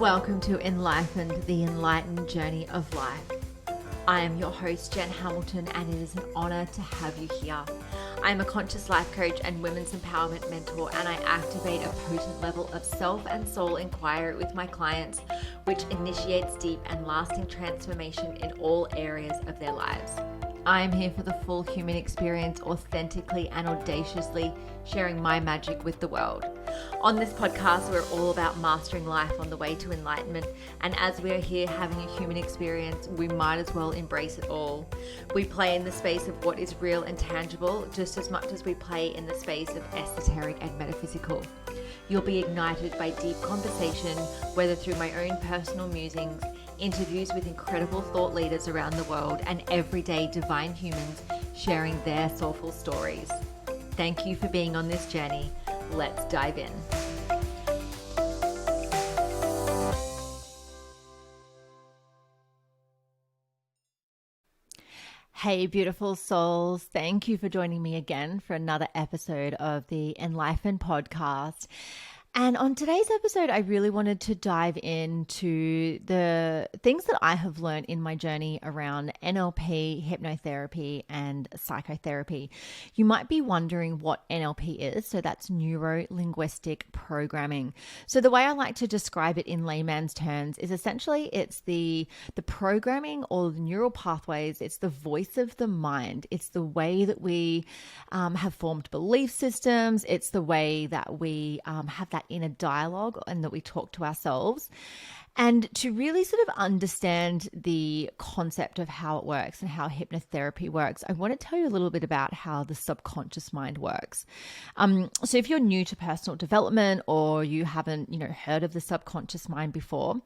Welcome to Enlightened, the enlightened journey of life. I am your host, Jen Hamilton, and it is an honor to have you here. I am a conscious life coach and women's empowerment mentor, and I activate a potent level of self and soul inquiry with my clients, which initiates deep and lasting transformation in all areas of their lives. I am here for the full human experience, authentically and audaciously sharing my magic with the world. On this podcast, we're all about mastering life on the way to enlightenment. And as we are here having a human experience, we might as well embrace it all. We play in the space of what is real and tangible, just as much as we play in the space of esoteric and metaphysical. You'll be ignited by deep conversation, whether through my own personal musings, interviews with incredible thought leaders around the world, and everyday divine humans sharing their soulful stories. Thank you for being on this journey. Let's dive in. Hey, beautiful souls. Thank you for joining me again for another episode of the Enlightened podcast. And on today's episode, I really wanted to dive into the things that I have learned in my journey around NLP, hypnotherapy, and psychotherapy. You might be wondering what NLP is. So that's neuro linguistic programming. So the way I like to describe it in layman's terms is essentially it's the programming or the neural pathways. It's the voice of the mind. It's the way that we have formed belief systems. It's the way that we have that inner dialogue and that we talk to ourselves. And to really sort of understand the concept of how it works and how hypnotherapy works, I want to tell you a little bit about how the subconscious mind works. So if you're new to personal development or you haven't, heard of the subconscious mind before,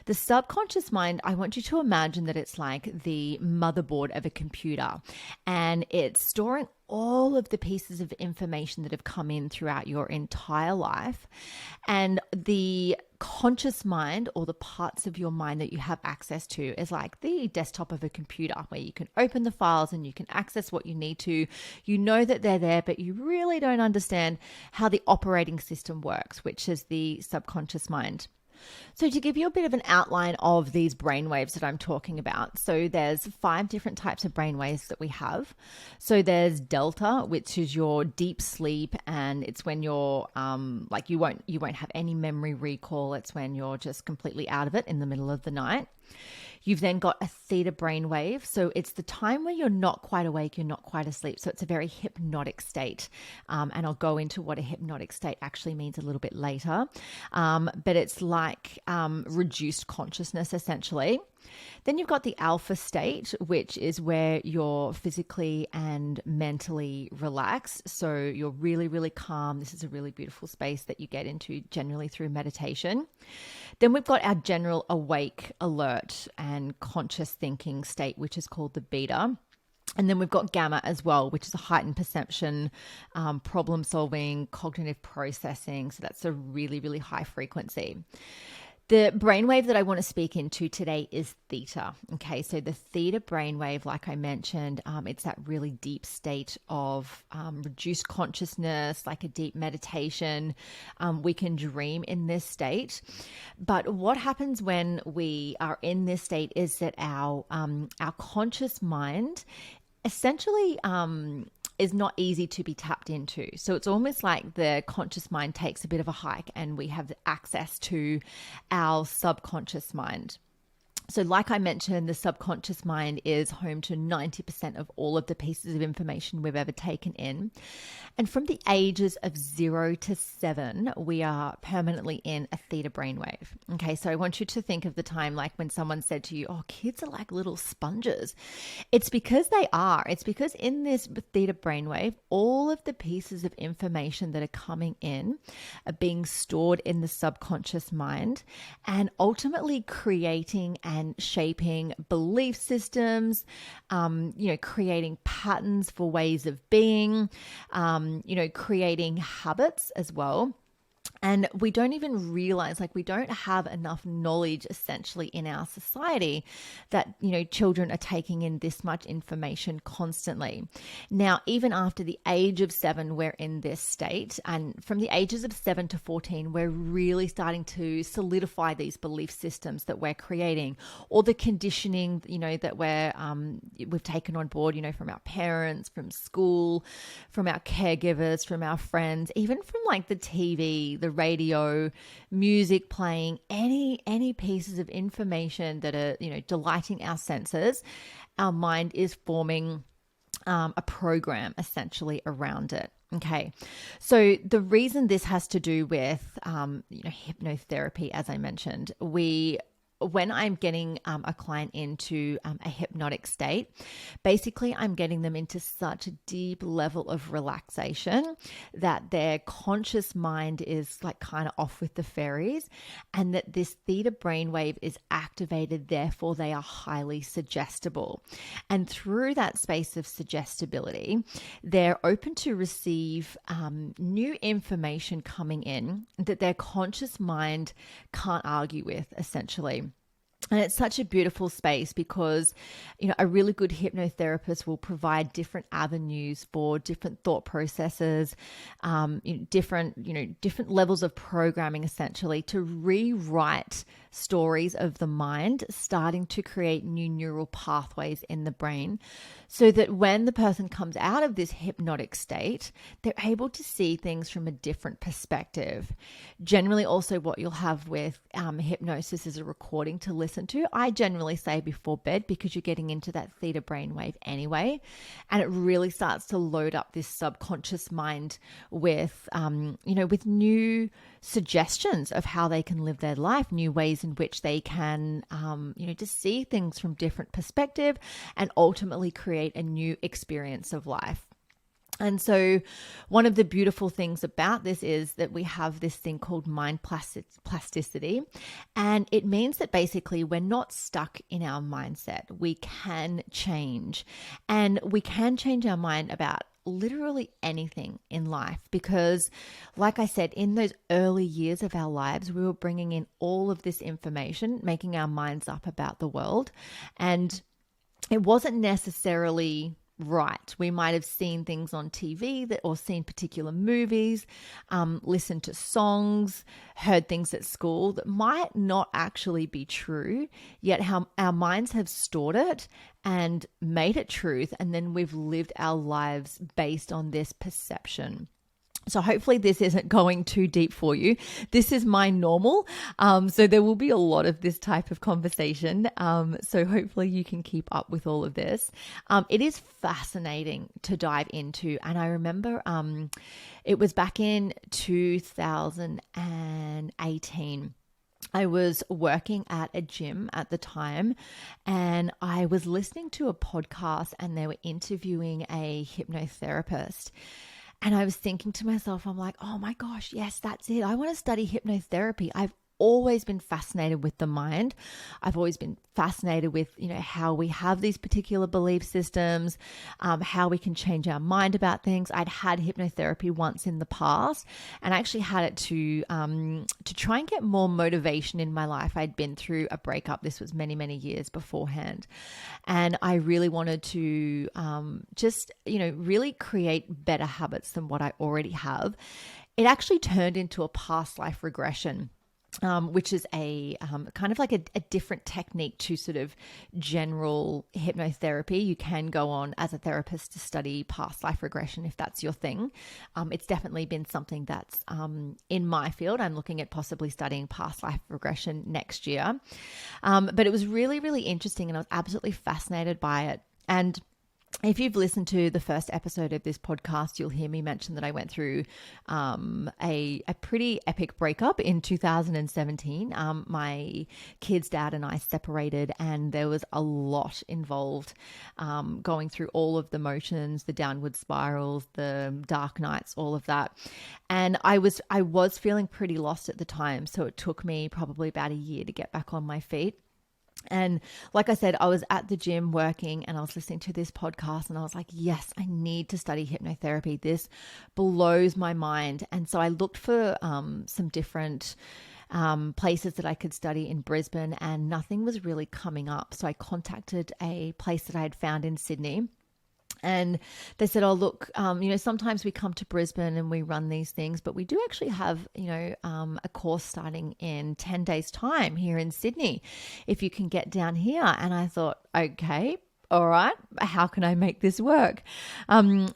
the subconscious mind, I want you to imagine that it's like the motherboard of a computer, and it's storing all of the pieces of information that have come in throughout your entire life. And the conscious mind, or the parts of your mind that you have access to, is like the desktop of a computer where you can open the files and you can access what you need to. You know that they're there, but you really don't understand how the operating system works, which is the subconscious mind. So to give you a bit of an outline of these brainwaves that I'm talking about, so there's 5 different types of brainwaves that we have. So there's delta, which is your deep sleep, and it's when you're you won't have any memory recall. It's when you're just completely out of it in the middle of the night. You've then got a theta brainwave. So it's the time where you're not quite awake, you're not quite asleep. So it's a very hypnotic state. And I'll go into what a hypnotic state actually means a little bit later. But it's like reduced consciousness, essentially. Then you've got the alpha state, which is where you're physically and mentally relaxed. So you're really, really calm. This is a really beautiful space that you get into generally through meditation. Then we've got our general awake, alert, and conscious thinking state, which is called the beta. And then we've got gamma as well, which is a heightened perception, problem solving, cognitive processing. So that's a really, really high frequency. The brainwave that I want to speak into today is theta. Okay, so the theta brainwave, like I mentioned, it's that really deep state of reduced consciousness, like a deep meditation. We can dream in this state. But what happens when we are in this state is that our conscious mind essentially is not easy to be tapped into. So it's almost like the conscious mind takes a bit of a hike and we have access to our subconscious mind. So like I mentioned, the subconscious mind is home to 90% of all of the pieces of information we've ever taken in. And from the ages of 0 to 7, we are permanently in a theta brainwave. Okay, so I want you to think of the time like when someone said to you, oh, kids are like little sponges. It's because they are. It's because in this theta brainwave, all of the pieces of information that are coming in are being stored in the subconscious mind and ultimately creating and shaping belief systems, creating patterns for ways of being, creating habits as well. And we don't even realize, like, we don't have enough knowledge essentially in our society that, children are taking in this much information constantly. Now, even after the age of 7, we're in this state. And from the ages of 7 to 14, we're really starting to solidify these belief systems that we're creating, or the conditioning, that we've taken on board, from our parents, from school, from our caregivers, from our friends, even from like the TV, the radio, music playing, any pieces of information that are, delighting our senses. Our mind is forming a program essentially around it. Okay, so the reason this has to do with hypnotherapy, as I mentioned, when I'm getting a client into a hypnotic state, basically I'm getting them into such a deep level of relaxation that their conscious mind is like kind of off with the fairies, and that this theta brainwave is activated, therefore they are highly suggestible. And through that space of suggestibility, they're open to receive new information coming in that their conscious mind can't argue with, essentially. And it's such a beautiful space because, a really good hypnotherapist will provide different avenues for different thought processes, different levels of programming, essentially, to rewrite stories of the mind, starting to create new neural pathways in the brain, so that when the person comes out of this hypnotic state, they're able to see things from a different perspective. Generally, also what you'll have with hypnosis is a recording to listen to. I generally say before bed, because you're getting into that theta brainwave anyway, and it really starts to load up this subconscious mind with, with new suggestions of how they can live their life, new ways in which they can, just see things from different perspective, and ultimately create a new experience of life. And so one of the beautiful things about this is that we have this thing called mind plasticity. And it means that basically we're not stuck in our mindset. We can change. And we can change our mind about literally anything in life, because like I said, in those early years of our lives, we were bringing in all of this information, making our minds up about the world. And it wasn't necessarily right. We might have seen things on TV or seen particular movies, listened to songs, heard things at school that might not actually be true, yet how our minds have stored it and made it truth. And then we've lived our lives based on this perception. So hopefully this isn't going too deep for you. This is my normal. So there will be a lot of this type of conversation. So hopefully you can keep up with all of this. It is fascinating to dive into. And I remember it was back in 2018. I was working at a gym at the time, and I was listening to a podcast, and they were interviewing a hypnotherapist. And I was thinking to myself, I'm like, oh my gosh, yes, that's it. I want to study hypnotherapy. I've always been fascinated with the mind. I've always been fascinated with, how we have these particular belief systems, how we can change our mind about things. I'd had hypnotherapy once in the past, and I actually had it to try and get more motivation in my life. I'd been through a breakup. This was many, many years beforehand. And I really wanted to really create better habits than what I already have. It actually turned into a past life regression. Which is a kind of like a different technique to sort of general hypnotherapy. You can go on as a therapist to study past life regression if that's your thing. It's definitely been something that's in my field. I'm looking at possibly studying past life regression next year. But it was really, really interesting, and I was absolutely fascinated by it. And if you've listened to the first episode of this podcast, you'll hear me mention that I went through a pretty epic breakup in 2017. My kid's dad and I separated, and there was a lot involved, going through all of the motions, the downward spirals, the dark nights, all of that. And I was feeling pretty lost at the time. So it took me probably about a year to get back on my feet. And like I said, I was at the gym working and I was listening to this podcast and I was like, yes, I need to study hypnotherapy. This blows my mind. And so I looked for some different places that I could study in Brisbane, and nothing was really coming up. So I contacted a place that I had found in Sydney. And they said, oh, look, sometimes we come to Brisbane and we run these things, but we do actually have, a course starting in 10 days' time here in Sydney, if you can get down here. And I thought, okay, all right, how can I make this work?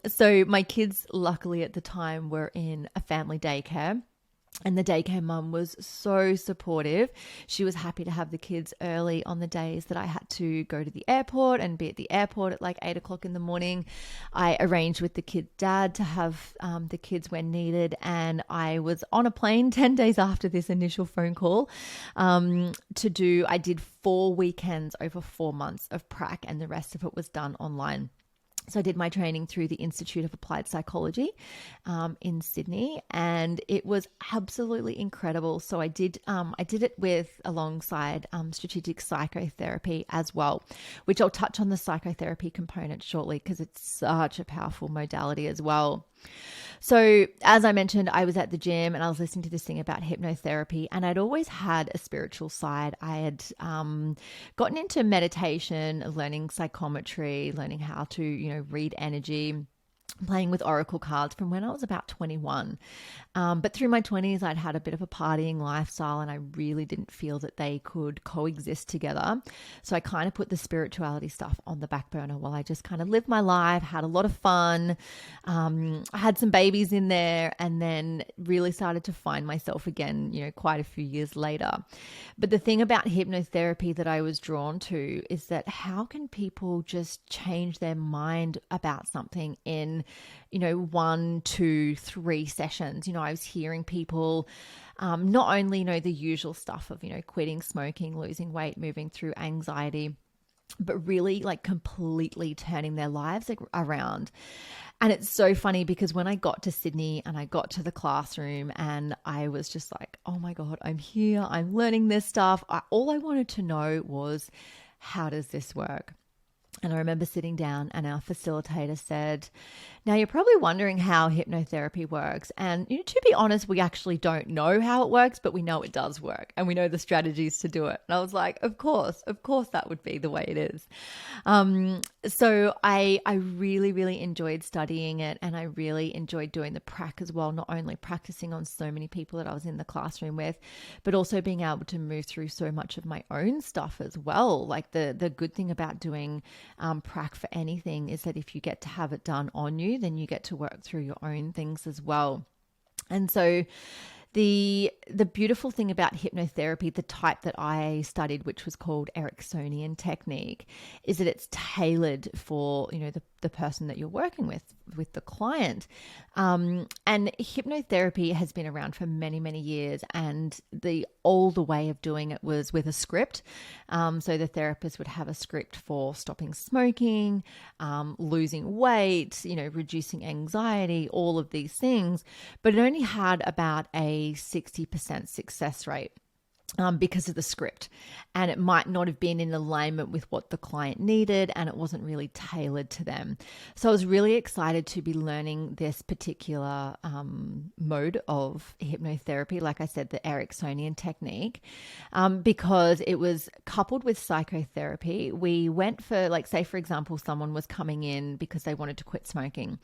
So my kids, luckily at the time, were in a family daycare. And the daycare mum was so supportive. She was happy to have the kids early on the days that I had to go to the airport and be at the airport at like 8 o'clock in the morning. I arranged with the kid's dad to have the kids when needed. And I was on a plane 10 days after this initial phone call I did 4 weekends over 4 months of prac, and the rest of it was done online. So I did my training through the Institute of Applied Psychology in Sydney, and it was absolutely incredible. So I did it alongside strategic psychotherapy as well, which I'll touch on the psychotherapy component shortly because it's such a powerful modality as well. So as I mentioned, I was at the gym and I was listening to this thing about hypnotherapy, and I'd always had a spiritual side. I had gotten into meditation, learning psychometry, learning how to, read energy, playing with oracle cards from when I was about 21. But through my 20s, I'd had a bit of a partying lifestyle and I really didn't feel that they could coexist together. So I kind of put the spirituality stuff on the back burner while I just kind of lived my life, had a lot of fun. I had some babies in there, and then really started to find myself again, quite a few years later. But the thing about hypnotherapy that I was drawn to is that how can people just change their mind about something in 1, 2, 3 sessions. I was hearing people not only know the usual stuff of, quitting smoking, losing weight, moving through anxiety, but really like completely turning their lives around. And it's so funny because when I got to Sydney and I got to the classroom and I was just like, oh my God, I'm here, I'm learning this stuff. All I wanted to know was, how does this work? And I remember sitting down and our facilitator said, now you're probably wondering how hypnotherapy works. And to be honest, we actually don't know how it works, but we know it does work and we know the strategies to do it. And I was like, of course that would be the way it is. So I really, really enjoyed studying it, and I really enjoyed doing the prac as well, not only practicing on so many people that I was in the classroom with, but also being able to move through so much of my own stuff as well. Like the good thing about doing prac for anything is that if you get to have it done on you, then you get to work through your own things as well. And so the beautiful thing about hypnotherapy, the type that I studied, which was called Ericksonian technique, is that it's tailored for, the person that you're working with the client. And hypnotherapy has been around for many, many years, and the older way of doing it was with a script. So the therapist would have a script for stopping smoking, losing weight, reducing anxiety, all of these things, but it only had about a 60% success rate. Because of the script, and it might not have been in alignment with what the client needed, and it wasn't really tailored to them. So I was really excited to be learning this particular mode of hypnotherapy, like I said, the Ericksonian technique, because it was coupled with psychotherapy. We went for, like, say for example, someone was coming in because they wanted to quit smoking.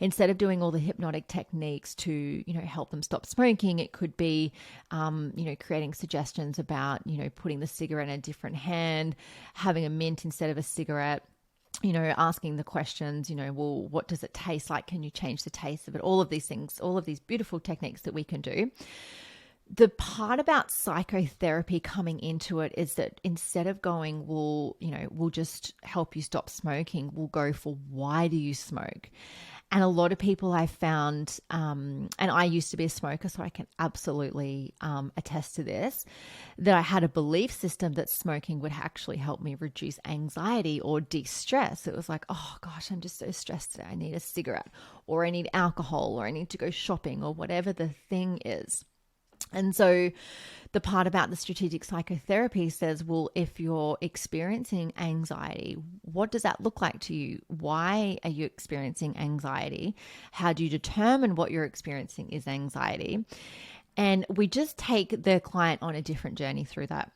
Instead of doing all the hypnotic techniques to help them stop smoking, it could be creating suggestions about, putting the cigarette in a different hand, having a mint instead of a cigarette, asking the questions, well, what does it taste like? Can you change the taste of it? All of these things, all of these beautiful techniques that we can do. The part about psychotherapy coming into it is that instead of going, we'll just help you stop smoking, we'll go for, why do you smoke? And a lot of people I found, and I used to be a smoker, so I can absolutely attest to this, that I had a belief system that smoking would actually help me reduce anxiety or de-stress. It was like, oh gosh, I'm just so stressed today. I need a cigarette, or I need alcohol, or I need to go shopping, or whatever the thing is. And so the part about the strategic psychotherapy says, well, if you're experiencing anxiety, what does that look like to you? Why are you experiencing anxiety? How do you determine what you're experiencing is anxiety? And we just take the client on a different journey through that.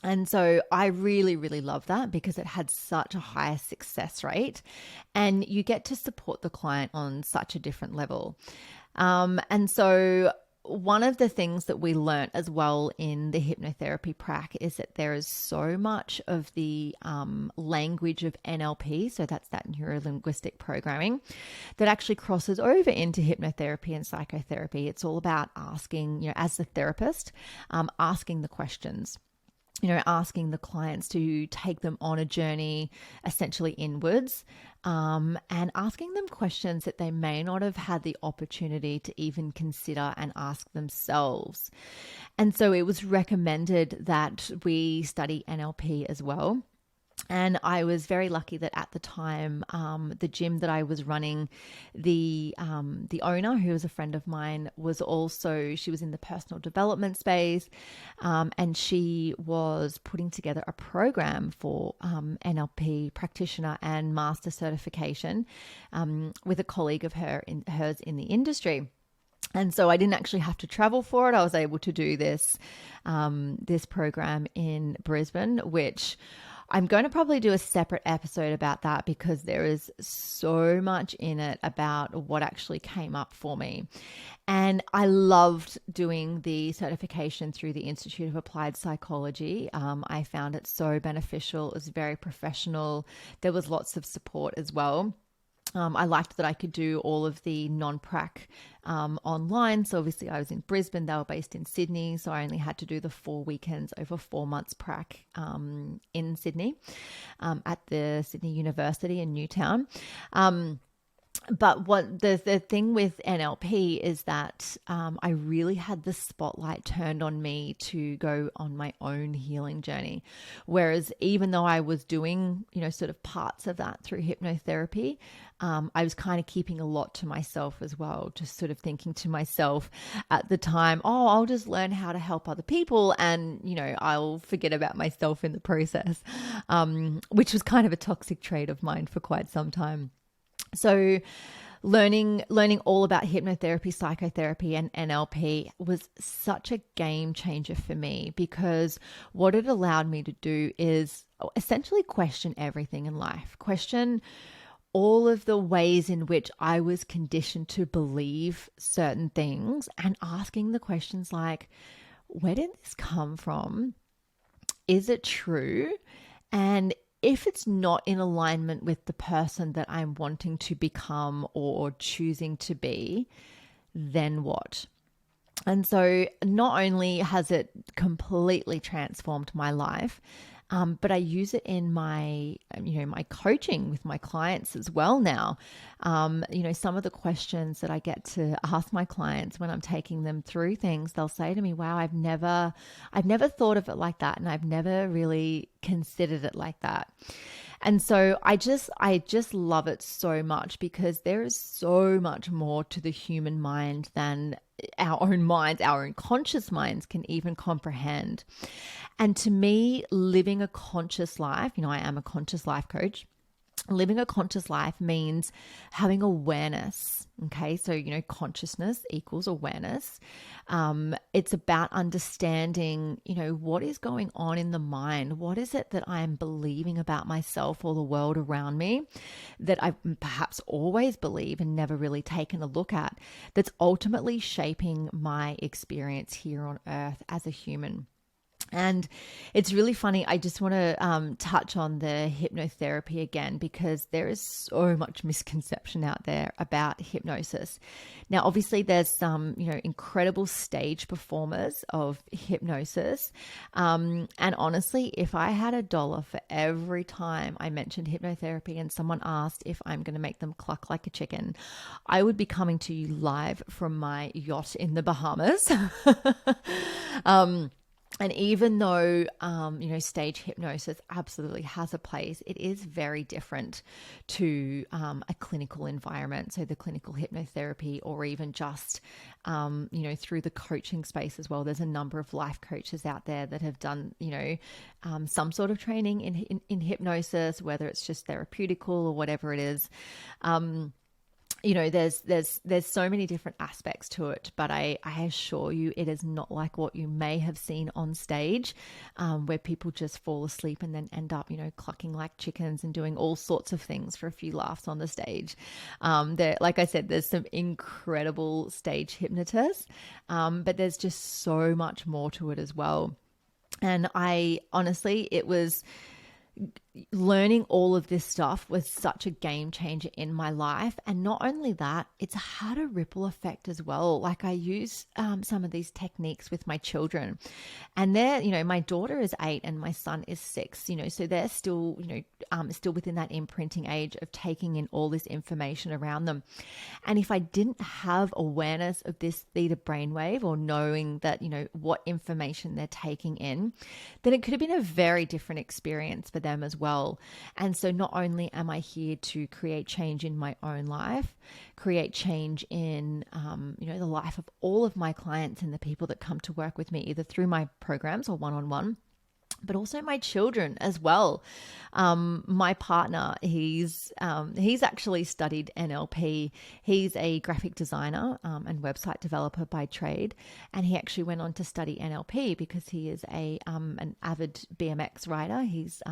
And so I really, really love that because it had such a high success rate and you get to support the client on such a different level. And so one of the things that we learnt as well in the hypnotherapy prac is that there is so much of the language of NLP, so that's that neuro linguistic programming, that actually crosses over into hypnotherapy and psychotherapy. It's all about asking, as the therapist, asking the questions. Asking the clients to take them on a journey essentially inwards, and asking them questions that they may not have had the opportunity to even consider and ask themselves. And so it was recommended that we study NLP as well. And I was very lucky that at the time, the gym that I was running, the owner, who was a friend of mine, she was in the personal development space, and she was putting together a program for NLP practitioner and master certification with a colleague of hers in the industry. And so I didn't actually have to travel for it. I was able to do this program in Brisbane, which I'm going to probably do a separate episode about that because there is so much in it about what actually came up for me. And I loved doing the certification through the Institute of Applied Psychology. I found it so beneficial. It was very professional. There was lots of support as well. I liked that I could do all of the non-prac online. So obviously I was in Brisbane, they were based in Sydney. So I only had to do the 4 weekends over 4 months prac in Sydney at the Sydney University in Newtown. But what the thing with NLP is that I really had the spotlight turned on me to go on my own healing journey. Whereas even though I was doing, sort of parts of that through hypnotherapy, I was kind of keeping a lot to myself as well, just sort of thinking to myself at the time, oh, I'll just learn how to help other people and, I'll forget about myself in the process, which was kind of a toxic trait of mine for quite some time. So learning all about hypnotherapy, psychotherapy, and NLP was such a game changer for me because what it allowed me to do is essentially question everything in life, question all of the ways in which I was conditioned to believe certain things and asking the questions like, where did this come from? Is it true? And if it's not in alignment with the person that I'm wanting to become or choosing to be, then what? And so not only has it completely transformed my life, but I use it in my, my coaching with my clients as well now. Some of the questions that I get to ask my clients when I'm taking them through things, they'll say to me, wow, I've never thought of it like that. And I've never really considered it like that. And so I just love it so much because there is so much more to the human mind than our own minds, our own conscious minds can even comprehend. And to me, living a conscious life, I am a conscious life coach. Living a conscious life means having awareness. Okay. So, consciousness equals awareness. It's about understanding, what is going on in the mind? What is it that I'm believing about myself or the world around me that I've perhaps always believed and never really taken a look at, that's ultimately shaping my experience here on earth as a human. And it's really funny. I just want to touch on the hypnotherapy again, because there is so much misconception out there about hypnosis. Now, obviously, there's some, incredible stage performers of hypnosis. And honestly, if I had $1 for every time I mentioned hypnotherapy and someone asked if I'm going to make them cluck like a chicken, I would be coming to you live from my yacht in the Bahamas. And even though, stage hypnosis absolutely has a place, it is very different to a clinical environment. So the clinical hypnotherapy, or even just, through the coaching space as well. There's a number of life coaches out there that have done, some sort of training in hypnosis, whether it's just therapeutical or whatever it is. There's so many different aspects to it, but I assure you it is not like what you may have seen on stage, where people just fall asleep and then end up, clucking like chickens and doing all sorts of things for a few laughs on the stage. Like I said, there's some incredible stage hypnotists, but there's just so much more to it as well. And it was learning all of this stuff was such a game changer in my life. And not only that, it's had a ripple effect as well. Like I use some of these techniques with my children, and they're, my daughter is 8 and my son is 6, so they're still, still within that imprinting age of taking in all this information around them. And if I didn't have awareness of this theta brainwave, or knowing that, what information they're taking in, then it could have been a very different experience for them as well. And so not only am I here to create change in my own life, create change in, the life of all of my clients and the people that come to work with me, either through my programs or one-on-one, but also my children as well. My partner, he's actually studied NLP. He's a graphic designer and website developer by trade, and he actually went on to study NLP because he is an avid BMX rider. He's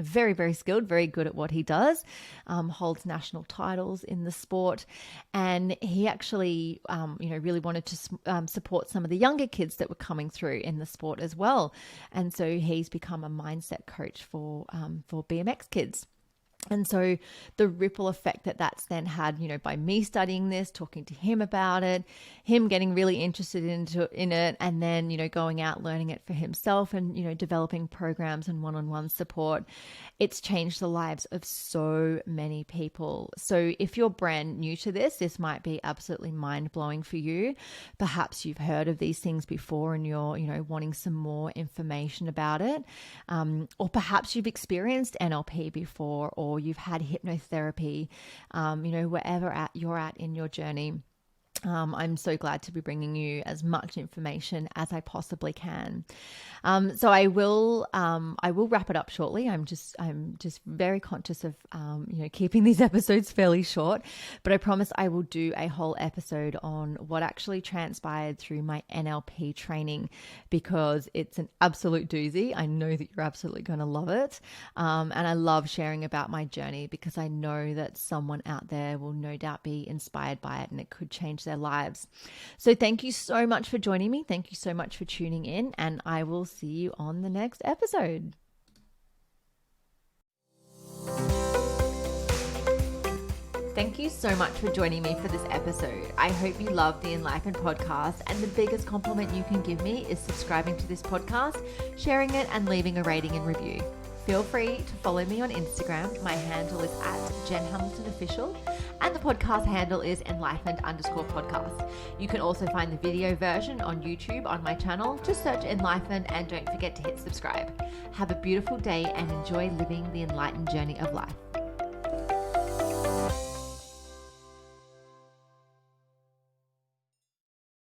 very, very skilled, very good at what he does, holds national titles in the sport, and he actually, really wanted to support some of the younger kids that were coming through in the sport as well, and so he's become a mindset coach for BMX kids. And so the ripple effect that that's then had, by me studying this, talking to him about it, him getting really interested in it, and then, going out, learning it for himself and, developing programs and one-on-one support, it's changed the lives of so many people. So if you're brand new to this, this might be absolutely mind-blowing for you. Perhaps you've heard of these things before and you're, wanting some more information about it. Or perhaps you've experienced NLP before, or you've had hypnotherapy, wherever you're at in your journey. I'm so glad to be bringing you as much information as I possibly can. So I will wrap it up shortly. I'm just very conscious of, keeping these episodes fairly short, but I promise I will do a whole episode on what actually transpired through my NLP training, because it's an absolute doozy. I know that you're absolutely going to love it. And I love sharing about my journey because I know that someone out there will no doubt be inspired by it, and it could change their lives. So thank you so much for joining me. Thank you so much for tuning in, and I will see you on the next episode. Thank you so much for joining me for this episode. I hope you love the Enlightened podcast, and the biggest compliment you can give me is subscribing to this podcast, sharing it, and leaving a rating and review. Feel free to follow me on Instagram. My handle is @JenHamiltonOfficial, and the podcast handle is Enlightened_podcast. You can also find the video version on YouTube on my channel. Just search Enlightened, and don't forget to hit subscribe. Have a beautiful day and enjoy living the enlightened journey of life.